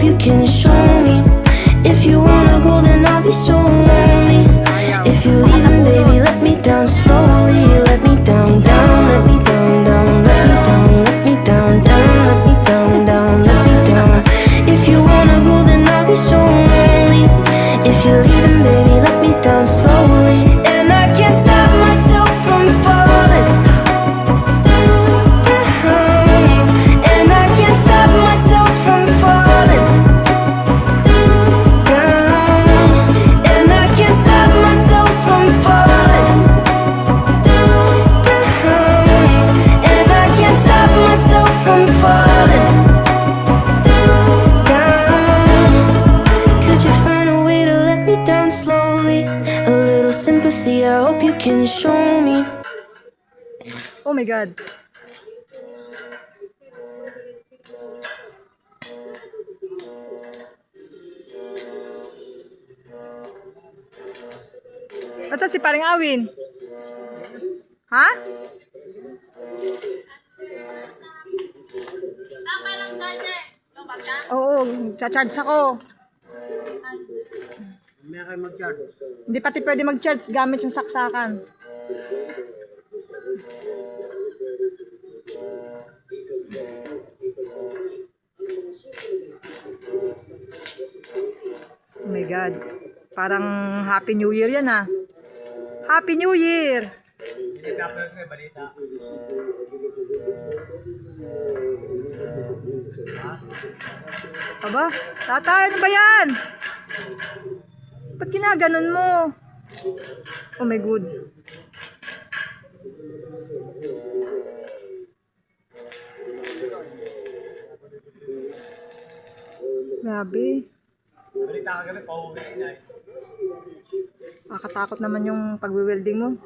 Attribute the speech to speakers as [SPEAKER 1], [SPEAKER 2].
[SPEAKER 1] you can show me. If you wanna go, then I'll be so lonely. If you're leaving, baby, let me down slowly. Let me down, down, let me down, down, let me down, let me down, down, let me down, down, let me down. If you wanna go, then I'll be so lonely. If you're leaving, baby, let me down slowly. And I can't stop myself from falling down. And I can't stop myself from falling down. And I can't stop myself from falling down. And I can't stop myself from falling down. Could you find a way to let me down slowly? A little sympathy, I hope you can show me.
[SPEAKER 2] Oh my God. Basta si paring Awin? Ha? Oo, cha-charge ako. Hindi pati pwede mag-charge gamit yung saksakan. Oh my God. Parang Happy New Year yan ah. Happy New Year! Aba, tatay, ano ba yan? Ba't ginaganon mo? Oh my God. Grabe. Nakakatakot naman yung pagwe-welding mo.